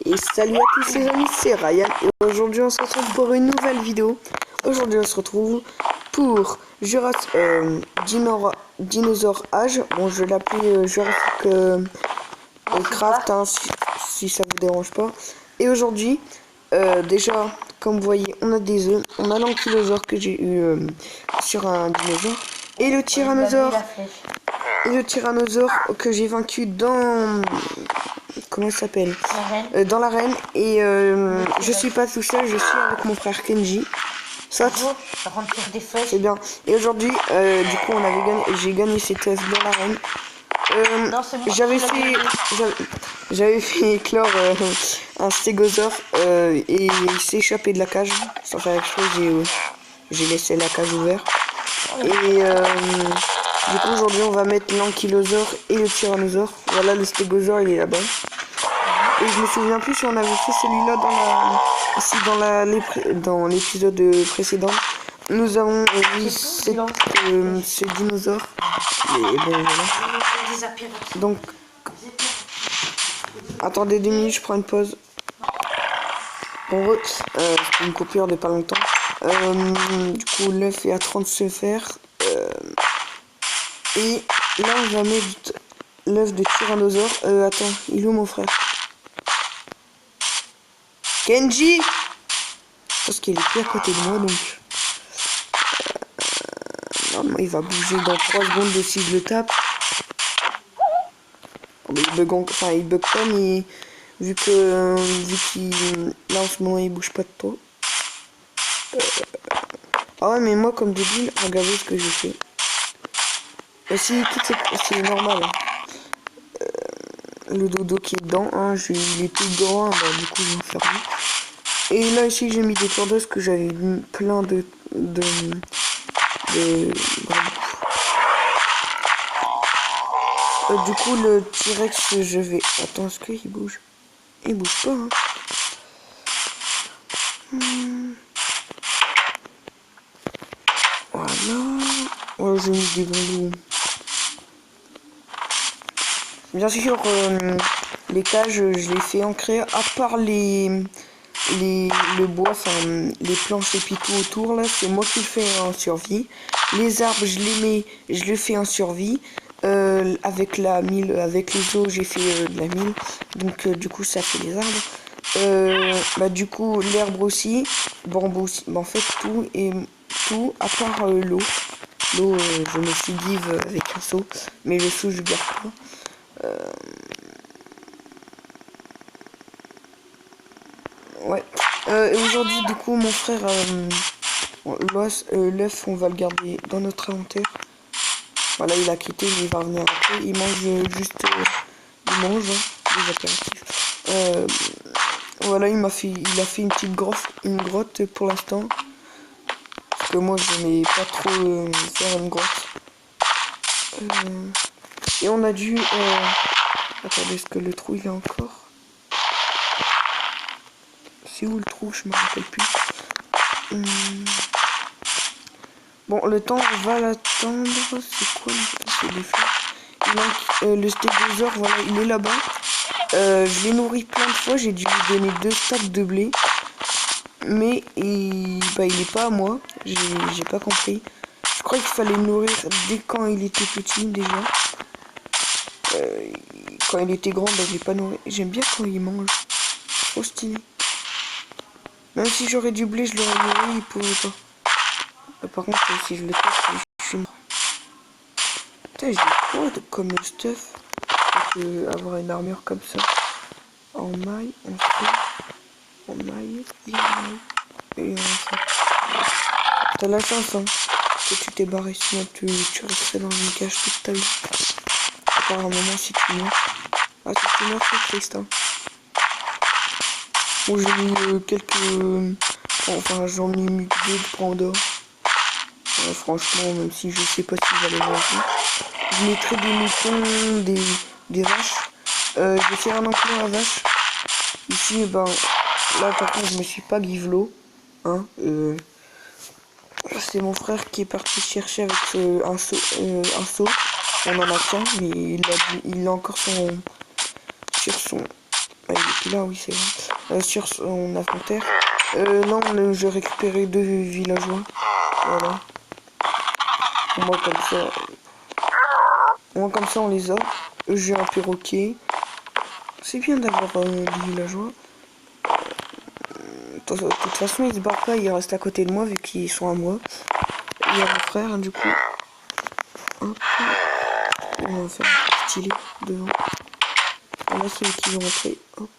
Et salut à tous les amis, c'est Ryan et aujourd'hui on se retrouve pour une nouvelle vidéo. Aujourd'hui on se retrouve pour Dinosaur Age. Bon, je vais l'appeler Jurassic Craft hein, si ça vous dérange pas. Et aujourd'hui, déjà comme vous voyez, on a des œufs, on a l'ankylosaure que j'ai eu sur un dinosaure et le tyrannosaure. Et le tyrannosaure que j'ai vaincu dans... Comment ça s'appelle, dans l'arène. Et je suis pas tout seul, je suis avec mon frère Kenji. Ça, c'est bien. Et aujourd'hui, du coup, j'ai gagné cette œuf dans l'arène. J'avais fait éclore un stégosaure et il s'est échappé de la cage. Sans faire exploser, j'ai laissé la cage ouverte. Et du coup, aujourd'hui, on va mettre l'ankylosaure et le tyrannosaure. Voilà, le stégosaure, il est là-bas. Et je me souviens plus si on avait fait celui-là dans l'épisode précédent. Nous avons vu ce dinosaure. Et bon, voilà. Donc, attendez 2 minutes, je prends une pause. Bon, c'est une coupure de pas longtemps. Du coup, l'œuf est à 30 faire. Et là, on va mettre l'œuf de tyrannosaure. Attends, il est où mon frère? Kenji! Parce qu'il est plus à côté de moi, donc... normalement, il va bouger dans 3 secondes de si je le tape. Oh, mais il bug pas, mais... Vu qu'il... Là, en ce moment, il bouge pas de trop. Ah ouais, mais moi, comme débile, regardez ce que j'ai fait. Et si, c'est normal. Le dodo qui est dedans, hein, il est tout grand, bah, du coup, je vais fermer. Et là ici j'ai mis des tondeuses que j'avais mis plein de du coup le T-Rex je vais... Attends, est-ce qu'il bouge? Il bouge pas hein. Voilà. Ouais, j'ai mis des bambous. Bien sûr les cages je les fais ancrer à part le bois, enfin les planches et puis tout autour là, c'est moi qui le fais en survie. Les arbres je le fais en survie. Avec la mille, avec les os j'ai fait de la mille, donc du coup ça fait les arbres. Bah du coup l'herbe aussi, bambou aussi, bah, en fait tout et tout à part l'eau. L'eau je me suis give avec un seau, mais le seau je garde pas. Ouais. Et aujourd'hui, du coup, mon frère, l'œuf, on va le garder dans notre inventaire. Voilà, il a quitté, mais il va revenir après. Il mange juste, il mange hein, des apéritifs. Voilà, il a fait une petite grotte pour l'instant. Parce que moi, je n'aimais pas trop faire une grotte. Et on a dû, attendez, est-ce que le trou il est encore? C'est où le trou? Je me rappelle plus. Bon, le temps, on va l'attendre. C'est quoi le fleurs? Le stégosaure, voilà, il est là-bas. Je l'ai nourri plein de fois. J'ai dû lui donner 2 stacks de blé. Mais il est pas à moi. J'ai pas compris. Je crois qu'il fallait le nourrir dès quand il était petit déjà. Quand il était grand, bah, je l'ai pas nourri. J'aime bien quand il mange. Trop stylé. Même si j'aurais du blé, je l'aurais nourri, il pouvait pas. Par contre, si je le tape, je suis mort. Putain, j'ai quoi comme stuff pour avoir une armure comme ça? En maille, on fait en maille, et on fait. T'as la chance, hein, que tu t'es barré, sinon tu resterais dans une cage toute ta vie. À un moment, si tu meurs. Ah, si tu meurs, c'est triste, hein. Bon, j'ai mis quelques... Enfin, j'en ai mis 2 de Pandore. Franchement, même si je sais pas si j'allais manger. Je mettrai des moutons, des vaches. Je vais faire un enclos à vache. Ici, ben, là par contre, je me suis pas give l'eau. Hein, c'est mon frère qui est parti chercher avec un seau. On en a qu'un, mais il a encore sur son Ah, il est plus là, oui, c'est vrai. Sur son inventaire. Non, j'ai récupéré 2 villageois. Voilà. Moi, comme ça. Moi, comme ça, on les a. J'ai un perroquet. C'est bien d'avoir des villageois. De toute façon, ils se barrent pas, ils restent à côté de moi vu qu'ils sont à moi. Il y a mon frère, hein, du coup. Hop. On va faire un petit stylet devant. Là, c'est eux qui vont rentrer. Hop.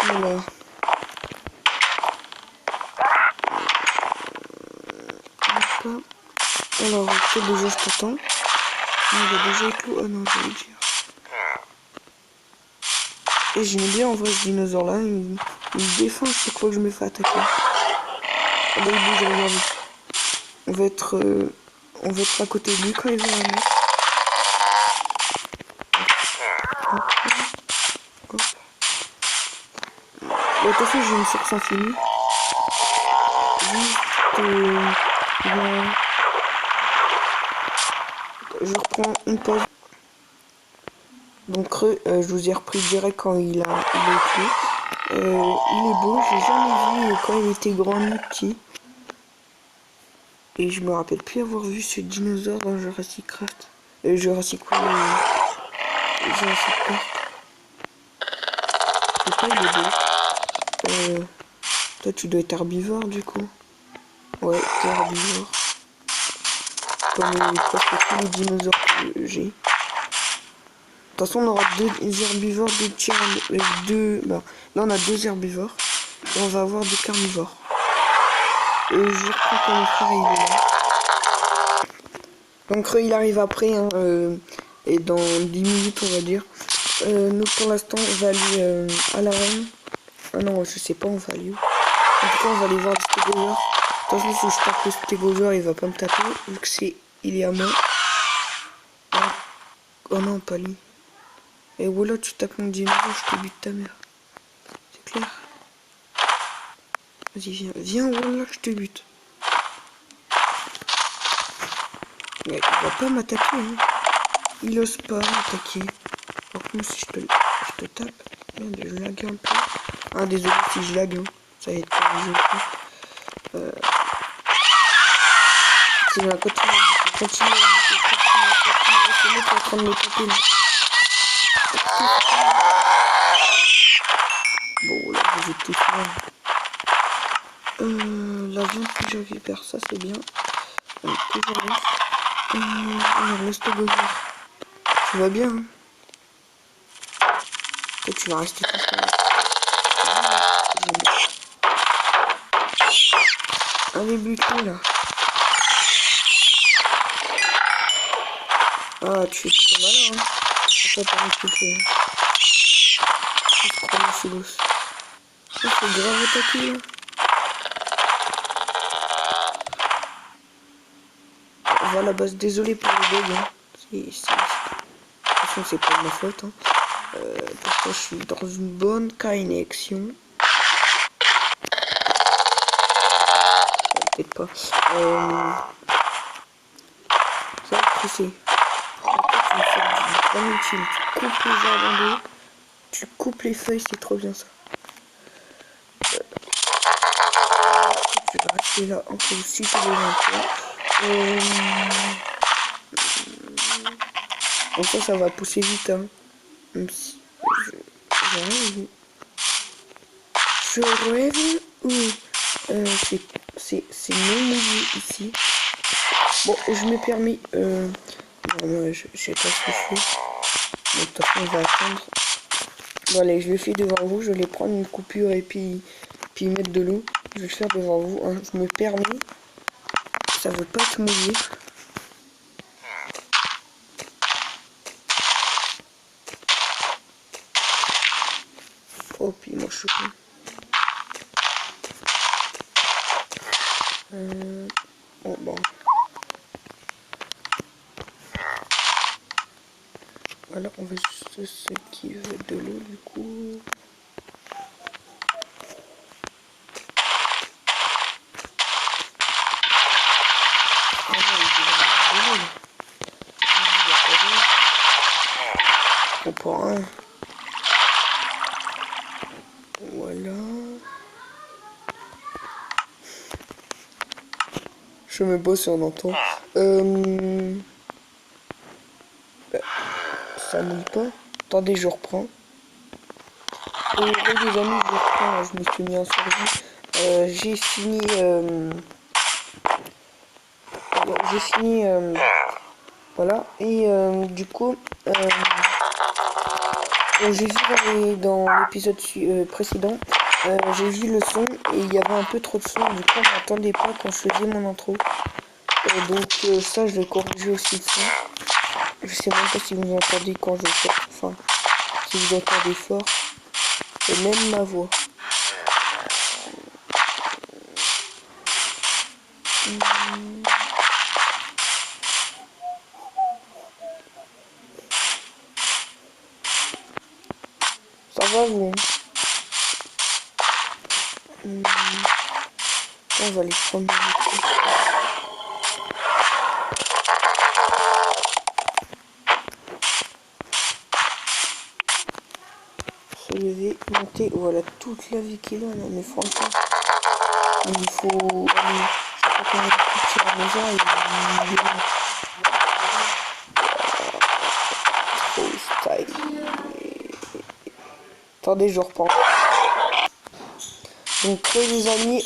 Voilà. Hop. Alors, toi déjà, je t'attends. Il va déjà éclos. Oh non, je vais le dire. Et j'aime bien en vrai ce dinosaure là. Il me défend chaque fois que je me fais attaquer. Ah bah, il bouge, regarde. On va être à côté de lui quand il va venir. Hop. Hop. De toute façon, j'ai une source infinie. Juste, bien. Je reprends une pause. Donc, je vous ai repris direct quand il a été. Il est beau, j'ai jamais vu quand il était grand ni petit. Et je me rappelle plus avoir vu ce dinosaure dans Jurassic Craft. Jurassic World. Jurassic Park. Je sais pas, il est beau. Toi, tu dois être herbivore du coup. Ouais, t'es herbivore. Comme presque tous les dinosaures que j'ai. De toute façon, on aura 2 herbivores, 2 tyrannosaures, bah, là, on a 2 herbivores. Et on va avoir 2 carnivores. Je reprends quand mon frère il est là. Donc, il arrive après, hein, et dans 10 minutes, on va dire. Nous, pour l'instant, on va aller à l'arène. Ah non, je sais pas, on va aller où. En tout cas, on va aller voir le stégosaure. De toute façon, si je tape le stégosaure, il va pas me taper, vu que il est à moi. Oh non, pas lui. Et voilà, tu tapes mon dinosaure, je te bute ta mère. C'est clair. Vas-y, viens. Viens, voilà, je te bute. Mais il va pas m'attaquer, hein. Il ose pas m'attaquer. Par contre, si je te tape. Merde, je lag un peu. Ah, désolé si je lag, hein. Ça va être pas les c'est bien, continue. C'est moi qui est en train de me taper, là. Bon, là, je vais tout faire. La viande que j'avais perdu, ça c'est bien. Toujours là. Alors, le stégosaure. Tu vas bien, hein. Toi, tu vas rester tout seul. Allez, bute-le, là. Ah, tu fais plutôt malin, hein. Pourquoi pas m'expliquer, hein. Je te crois, ce gosse. Il faut grave attaquer, là. Voilà, base, désolé pour le bug, hein. De toute façon, c'est pas de ma faute, hein. Pourtant, je suis dans une bonne connexion. Peut-être pas. Ça va pousser. Tu me fais du bien utile. Tu coupes les arbres en deux. Tu coupes les feuilles, c'est trop bien ça. Tu vas rester là encore si tu veux un peu. Donc ça va pousser vite, hein. Même si je rêve ou c'est non mouillé ici. Bon, je me permets. Non, je sais pas ce que je fais. Mais de toute façon, on va attendre. Bon, allez, je le fais devant vous. Je vais prendre une coupure et puis mettre de l'eau. Je vais le faire devant vous, hein. Je me permets. Ça veut pas être mouillé. Oh, puis moi je suis con. Oh, bon. Alors, on va juste ce qui veut de l'eau, du coup. Ah non, il veut de l'eau, là. Je comprends rien. Voilà. Je me bosse si on entend. Ça mouille pas. Attendez, je reprends. Et les amis, je reprends. Je me suis mis en survie. J'ai fini. Voilà. Et du coup, j'ai vu dans l'épisode précédent, j'ai vu le son et il y avait un peu trop de son. Du coup, on m'entendait pas quand je faisais mon intro. Donc ça, je vais corriger aussi le son. Je sais même pas si vous entendez quand je fais. Enfin, si vous entendez fort. Et même ma voix. Ça va vous? On va les prendre. Se lever, monter. Voilà toute la vie qu'il a là. Mais franchement, il faut aller. Je sais pas comment il à la maison. Il est trop style. Attendez, je reprends. Donc les amis,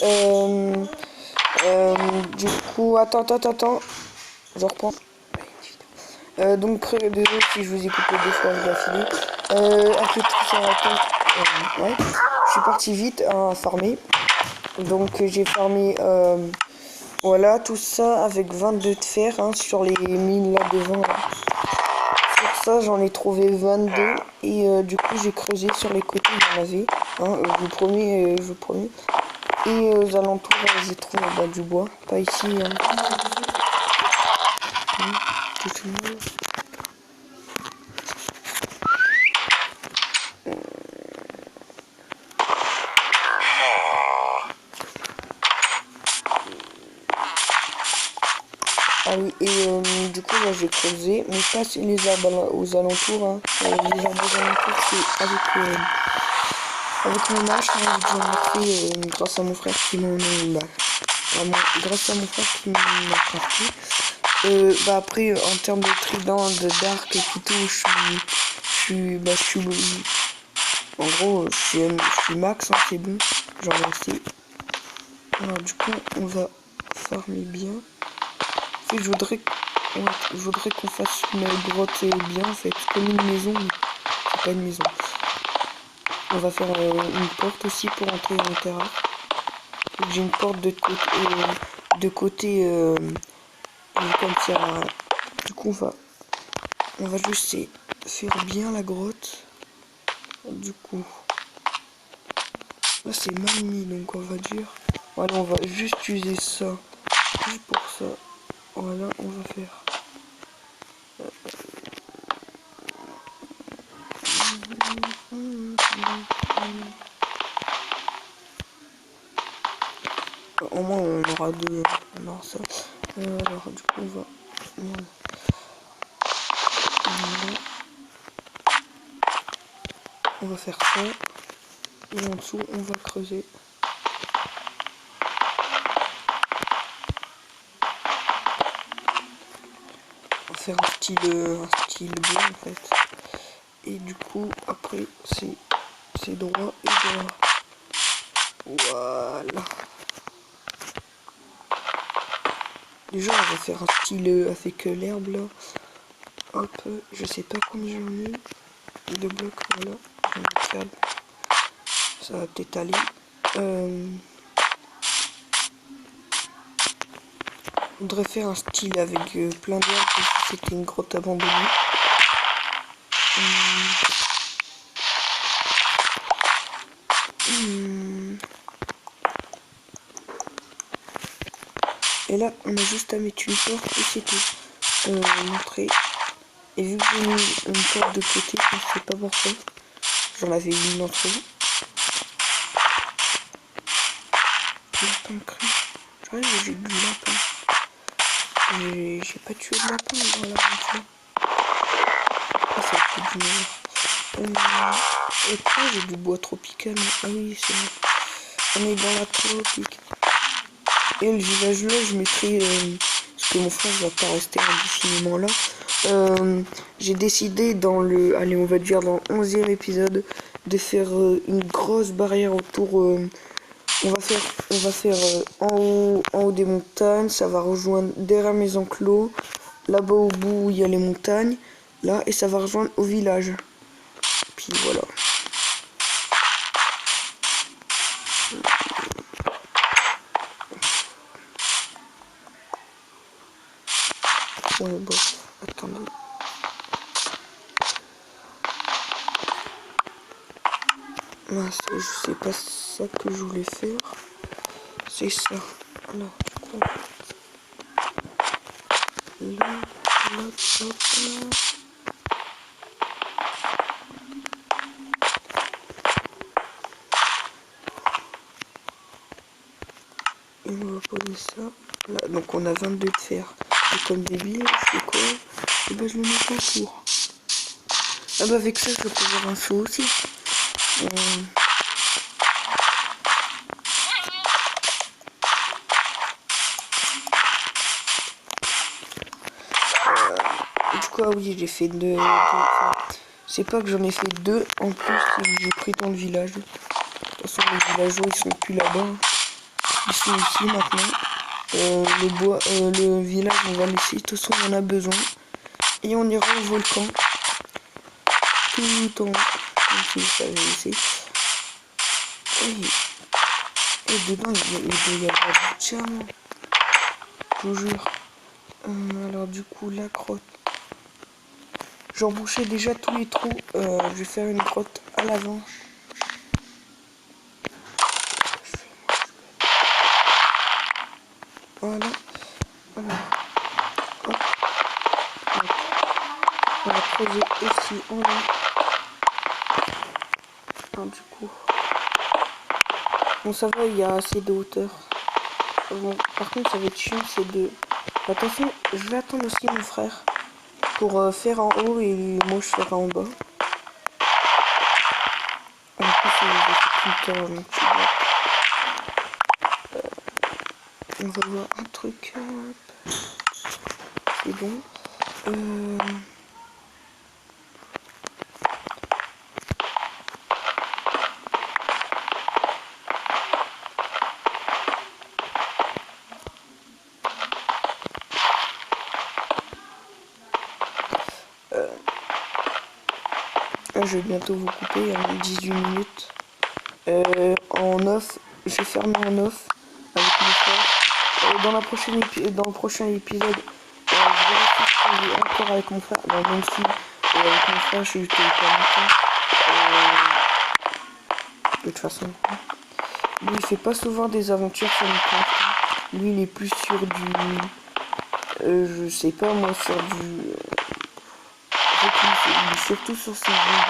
du coup, attends, je reprends. Donc désolé si je vous ai coupé deux fois d'affilée. Avec ouais, je suis parti vite à farmer. Donc j'ai farmé voilà tout ça avec 22 de fer hein, sur les mines là devant. Là. Sur ça j'en ai trouvé 22 et du coup j'ai creusé sur les côtés, il y en avait. Hein, je vous promets, Et aux alentours j'ai trouvé du bois, pas ici. Hein. Ah oui, et du coup là j'ai creusé, mais pas les arbres aux alentours. Hein. Les arbres aux alentours c'est avec mon âge, hein, j'ai déjà fait grâce à mon frère qui m'en grâce à mon frère qui m'a crafté. Après en termes de trident, d'arc et tout, je suis en gros je suis max, hein, c'est bon, j'en ai assez. Alors du coup on va farmer bien. Et je voudrais qu'on fasse une grotte bien en fait, comme une maison, mais c'est pas une maison. On va faire une porte aussi pour entrer dans le terrain. J'ai une porte de côté comme ça. Du coup on va juste faire bien la grotte. Du coup là c'est mal mis, donc on va dire voilà, on va juste user ça juste pour ça. Voilà, on va faire au moins on aura deux, on aura ça. Alors du coup on va on va faire ça et en dessous on va creuser. On va faire un style bleu en fait. Et du coup après c'est droit et droit. Voilà. Déjà on va faire un style avec l'herbe là. Hop, je sais pas combien j'en ai de blocs, voilà. Ça va peut-être aller. On voudrait faire un style avec plein d'herbes, comme si c'était une grotte abandonnée. Et là, on a juste à mettre une porte et c'est tout. Montrer. Et vu que j'ai mis une porte de côté, je ne sais pas pourquoi. J'en avais une d'entre vous. Lapin cru. Ouais, j'ai du lapin. J'ai pas tué de lapin dans l'aventure. Ah, ça fait du Et puis j'ai du bois tropical. Ah oui, c'est bon. On est dans la tropique. Et le village là, je mettrai... parce que mon frère va pas rester indéfiniment là. J'ai décidé dans le... Allez, on va dire dans le 11e épisode, de faire une grosse barrière autour... on va faire en haut des montagnes. Ça va rejoindre derrière mes enclos. Là-bas au bout, il y a les montagnes. Là, et ça va rejoindre au village. Puis voilà. Ouais, bon, attendez. Mince, je sais pas ça que je voulais faire. C'est ça. Là, là, là, hop, là. Et on va poser ça. Là, donc on a 22 de fer. Et comme débile, je fais quoi? Et ben je le mets en cours. Ah bah avec ça, je peux avoir un feu aussi. Du coup, ah oui, j'ai fait deux. C'est pas que j'en ai fait deux, en plus, j'ai pris dans le village. De toute façon, les villageois, ils sont plus là-bas. Ils sont ici maintenant. Le bois, le village, on va laisser. De toute façon, on en a besoin. Et on ira au volcan. Tout en haut. Même si ça, je vais laisser. Et dedans, il doit y avoir du diamant. Je vous jure. Alors, du coup, la grotte. J'ai embouché déjà tous les trous. Je vais faire une grotte à l'avant. Voilà. Alors, hop. On va creuser aussi en haut. Alors, du coup. Bon, ça va, il y a assez de hauteur. Bon, par contre, ça va être chiant, c'est de... Attention, je vais attendre aussi mon frère pour faire en haut et moi je ferai en bas. En plus, tout le temps mon petit bloc. On va voir un truc. C'est bon. Je vais bientôt vous couper en 18 minutes. En off, je vais fermer en off avec mon frère. Dans le prochain épisode, je vais rester encore avec mon frère. Bon, même si avec mon frère, je suis pas longtemps. De toute façon, lui, il fait pas souvent des aventures sur Minecraft. Lui, il est plus sur du... je sais pas moi, sur du... il est surtout sur ses jeux.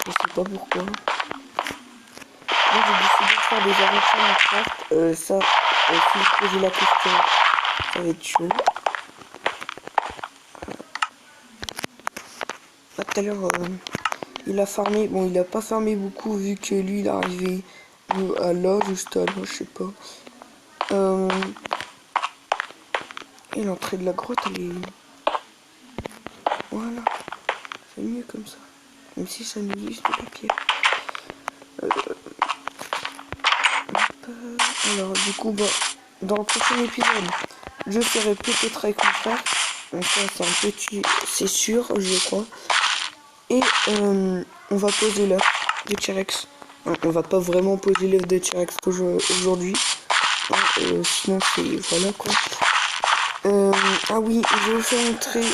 Je sais pas pourquoi. Moi j'ai décidé de faire des aventures Minecraft. Ça, si je pose la question, ça va être chaud. Tout à l'heure, il a farmé. Bon, il a pas farmé beaucoup vu que lui, il est arrivé à là, juste à là, je sais pas. Et l'entrée de la grotte, elle est... Voilà. C'est mieux comme ça. Même si ça nous glisse de la pierre. Alors du coup, bah, dans le prochain épisode, je ferai peut-être avec mon frère. Donc ça, c'est un petit... C'est sûr, je crois. Et on va poser l'œuf de T-Rex. On va pas vraiment poser l'œuf de T-Rex aujourd'hui. Sinon, c'est... Voilà, quoi. Ah oui, je vais vous faire montrer...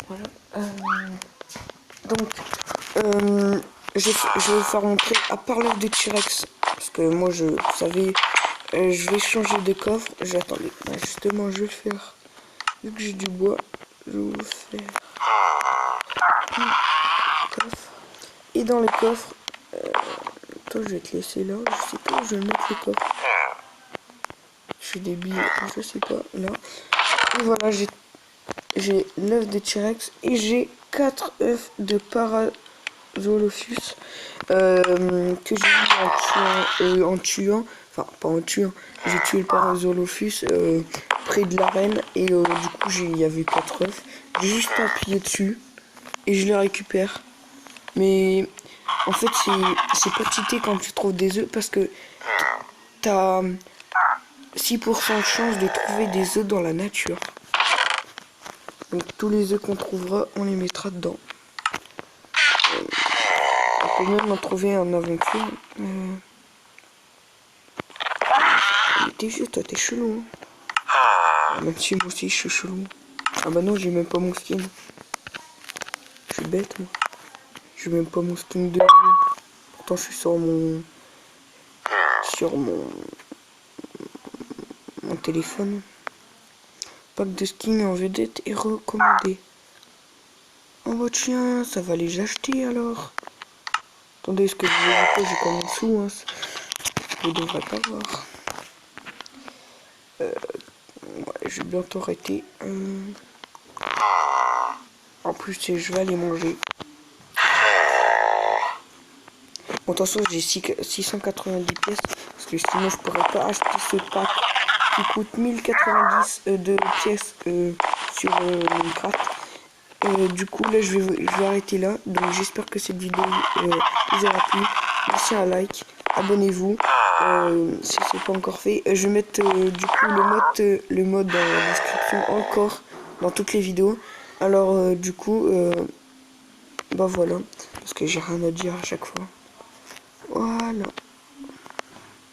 Voilà. Donc, je vais vous faire montrer à part l'œuf de T-Rex. Parce que moi, vous savez, je vais changer de coffre. Attendez, justement, je vais le faire. Vu que j'ai du bois, je vais vous faire un coffre. Et dans le coffre, Toi, je vais te laisser là. Je sais pas où je vais mettre les coffres. Je suis débile, je sais pas. Là. Et voilà, j'ai l'œuf de T-Rex et j'ai 4 œufs de Parazolophus que j'ai eu en tuant, enfin pas en tuant, j'ai tué le Parazolophus près de l'arène et du coup il y avait 4 œufs. J'ai juste appuyé dessus et je les récupère. Mais en fait c'est pas cheaté quand tu trouves des œufs parce que t'as 6% de chance de trouver des œufs dans la nature. Donc tous les œufs qu'on trouvera, on les mettra dedans. On peut même en trouver en aventure. Mais t'es juste, toi t'es chelou. Hein. Même si moi aussi je suis chelou. Ah bah non, j'ai même pas mon skin. Je suis bête moi. J'ai même pas mon skin de jeu. Pourtant je suis sur mon téléphone. Pack de skins en vedette est recommandé. Oh bah tiens, ça va les acheter alors. Attendez, est-ce que vous voyez pas, j'ai combien de sous hein. Vous devrez pas voir. Ouais, je vais bientôt arrêter. En plus, je vais aller manger. Bon, attention, j'ai 690 pièces. Parce que sinon, je pourrais pas acheter ce pack qui coûte 1090 de pièces sur Minecraft. Du coup, là, je vais arrêter là. Donc, j'espère que cette vidéo vous aura plu. Laissez un like. Abonnez-vous. Si c'est pas encore fait. Je vais mettre du coup le mode dans la description encore dans toutes les vidéos. Alors, du coup, bah voilà. Parce que j'ai rien à dire à chaque fois. Voilà.